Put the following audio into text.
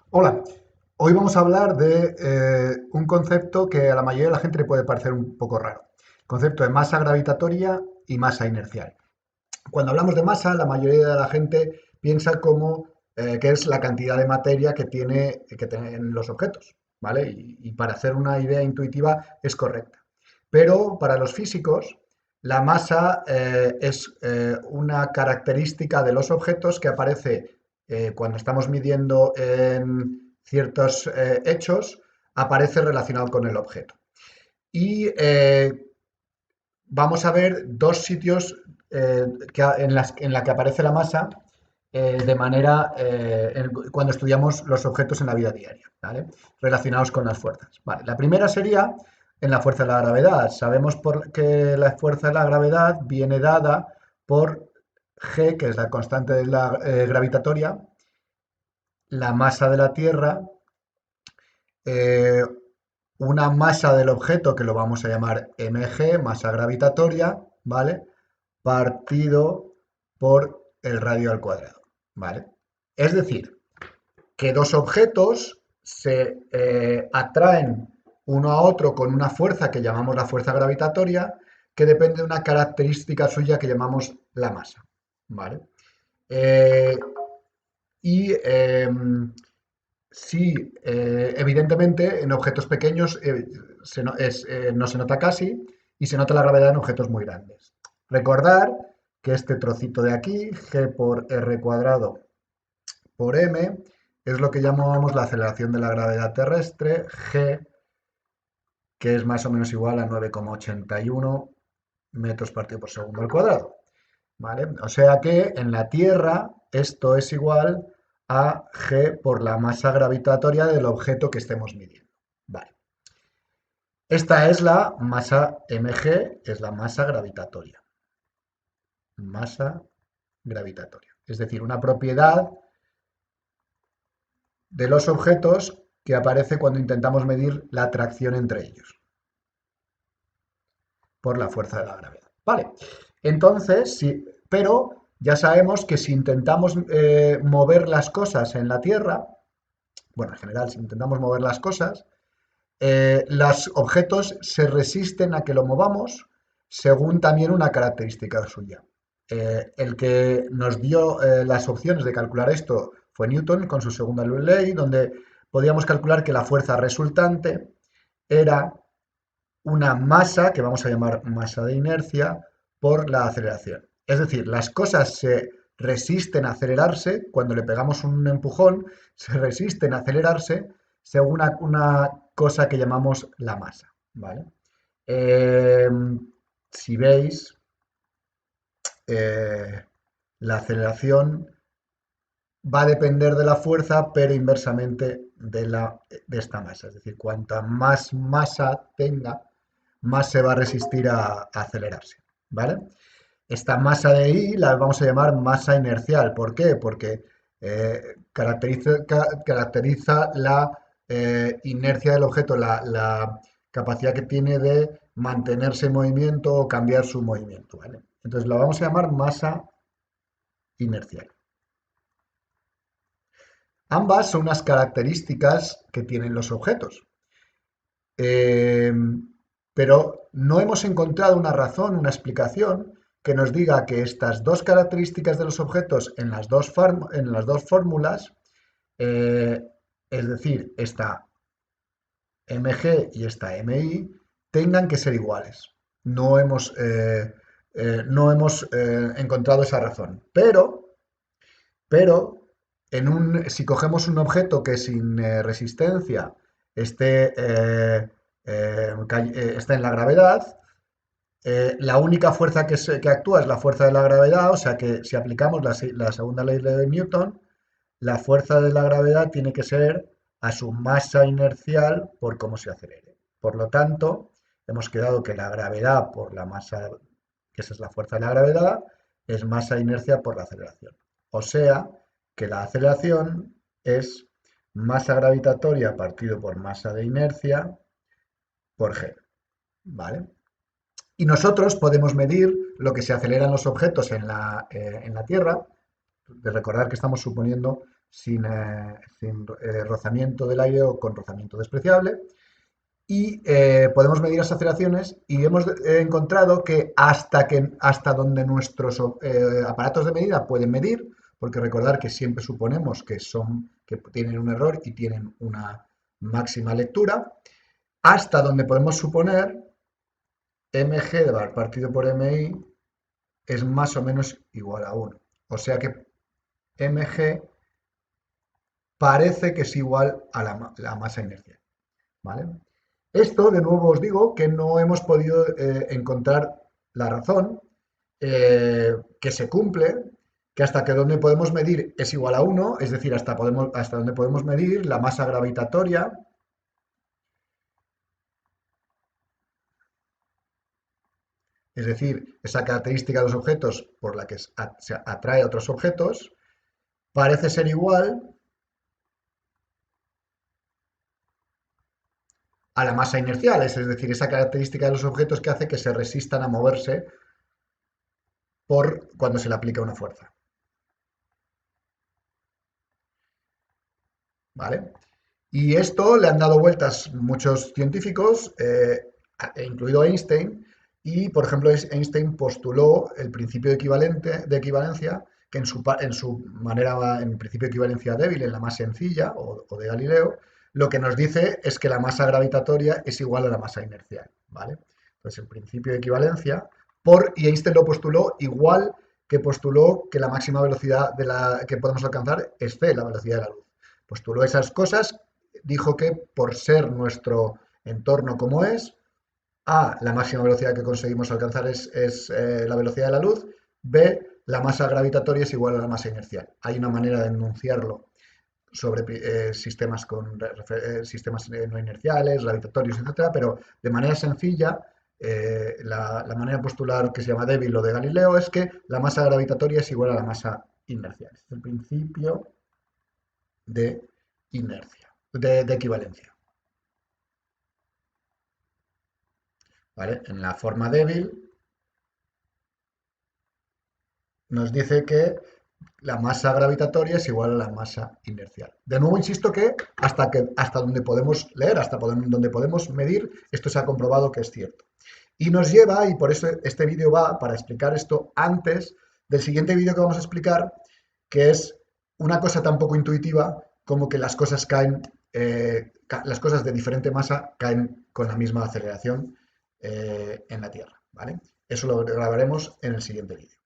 Hola, hoy vamos a hablar de un concepto que a la mayoría de la gente le puede parecer un poco raro. El concepto de masa gravitatoria y masa inercial. Cuando hablamos de masa, la mayoría de la gente piensa como que es la cantidad de materia que tienen los objetos, ¿vale? Y para hacer una idea intuitiva es correcta. Pero para los físicos, la masa es una característica de los objetos que aparece cuando estamos midiendo en ciertos hechos, aparece relacionado con el objeto. Y vamos a ver dos sitios en la que aparece la masa cuando estudiamos los objetos en la vida diaria, ¿vale? Relacionados con las fuerzas. Vale, la primera sería en la fuerza de la gravedad. Sabemos que la fuerza de la gravedad viene dada por G, que es la constante de la gravitatoria, la masa de la Tierra, eh, una masa del objeto que lo vamos a llamar mg, masa gravitatoria, ¿vale? Partido por el radio al cuadrado, ¿vale? Es decir, que dos objetos se atraen uno a otro con una fuerza que llamamos la fuerza gravitatoria, que depende de una característica suya que llamamos la masa, ¿vale? Eh, y sí, evidentemente en objetos pequeños no se nota casi y se nota la gravedad en objetos muy grandes. Recordar que este trocito de aquí, g por r cuadrado por m, es lo que llamamos la aceleración de la gravedad terrestre, g, que es más o menos igual a 9,81 metros partido por segundo al cuadrado. ¿Vale? O sea que en la Tierra esto es igual a g por la masa gravitatoria del objeto que estemos midiendo. Vale. Esta es la masa mg, es la masa gravitatoria. Masa gravitatoria. Es decir, una propiedad de los objetos que aparece cuando intentamos medir la atracción entre ellos por la fuerza de la gravedad. Vale. Entonces, sí, pero ya sabemos que si intentamos mover las cosas en la Tierra, bueno, en general, si intentamos mover las cosas, los objetos se resisten a que lo movamos según también una característica suya. El que nos dio las opciones de calcular esto fue Newton con su segunda ley, donde podíamos calcular que la fuerza resultante era una masa, que vamos a llamar masa de inercia, por la aceleración. Es decir, las cosas se resisten a acelerarse, cuando le pegamos un empujón, se resisten a acelerarse según una cosa que llamamos la masa. ¿Vale? Eh, si veis, eh, la aceleración va a depender de la fuerza, pero inversamente de esta masa. Es decir, cuanta más masa tenga, más se va a resistir a acelerarse. ¿Vale? Esta masa de I la vamos a llamar masa inercial. ¿Por qué? Porque caracteriza la inercia del objeto, la capacidad que tiene de mantenerse en movimiento o cambiar su movimiento. ¿Vale? Entonces la vamos a llamar masa inercial. Ambas son unas características que tienen los objetos. Eh, pero no hemos encontrado una razón, una explicación que nos diga que estas dos características de los objetos en las dos fórmulas, eh, es decir, esta mg y esta mi, tengan que ser iguales. No hemos encontrado esa razón. Pero si cogemos un objeto que sin resistencia esté, está en la gravedad, la única fuerza que actúa es la fuerza de la gravedad, o sea que si aplicamos la segunda ley de Newton, la fuerza de la gravedad tiene que ser a su masa inercial por cómo se acelere. Por lo tanto, hemos quedado que la gravedad por la masa, que esa es la fuerza de la gravedad, es masa inercia por la aceleración. O sea que la aceleración es masa gravitatoria partido por masa de inercia por g. ¿Vale? Y nosotros podemos medir lo que se aceleran los objetos en la Tierra, de recordar que estamos suponiendo sin rozamiento del aire o con rozamiento despreciable. Y podemos medir las aceleraciones y hemos encontrado hasta donde nuestros aparatos de medida pueden medir, porque recordar que siempre suponemos que tienen un error y tienen una máxima lectura, hasta donde podemos suponer mg partido por mi es más o menos igual a 1. O sea que mg parece que es igual a la masa inercial, ¿vale? Esto, de nuevo, os digo que no hemos podido encontrar la razón, que se cumple, que hasta que donde podemos medir es igual a 1, es decir, hasta donde podemos medir la masa gravitatoria, es decir, esa característica de los objetos por la que se atrae a otros objetos, parece ser igual a la masa inercial, es decir, esa característica de los objetos que hace que se resistan a moverse por cuando se le aplica una fuerza. ¿Vale? Y esto le han dado vueltas muchos científicos, incluido Einstein, y por ejemplo Einstein postuló el principio de equivalencia, que en su manera, en principio de equivalencia débil, en la más sencilla, o de Galileo, lo que nos dice es que la masa gravitatoria es igual a la masa inercial, ¿vale? Entonces el principio de equivalencia, y Einstein lo postuló igual que postuló que la máxima velocidad que podemos alcanzar es c, la velocidad de la luz. Postuló esas cosas, dijo que por ser nuestro entorno como es, A, la máxima velocidad que conseguimos alcanzar es la velocidad de la luz, B, la masa gravitatoria es igual a la masa inercial. Hay una manera de enunciarlo sobre sistemas no inerciales, gravitatorios, etcétera, pero de manera sencilla, la manera postular que se llama débil o de Galileo es que la masa gravitatoria es igual a la masa inercial. Es el principio de inercia, de equivalencia. ¿Vale? En la forma débil nos dice que la masa gravitatoria es igual a la masa inercial. De nuevo, insisto hasta donde podemos leer, donde podemos medir, esto se ha comprobado que es cierto. Y nos lleva, y por eso este vídeo va para explicar esto antes del siguiente vídeo que vamos a explicar, que es una cosa tan poco intuitiva como que las cosas las cosas de diferente masa caen con la misma aceleración en la Tierra, ¿vale? Eso lo grabaremos en el siguiente vídeo.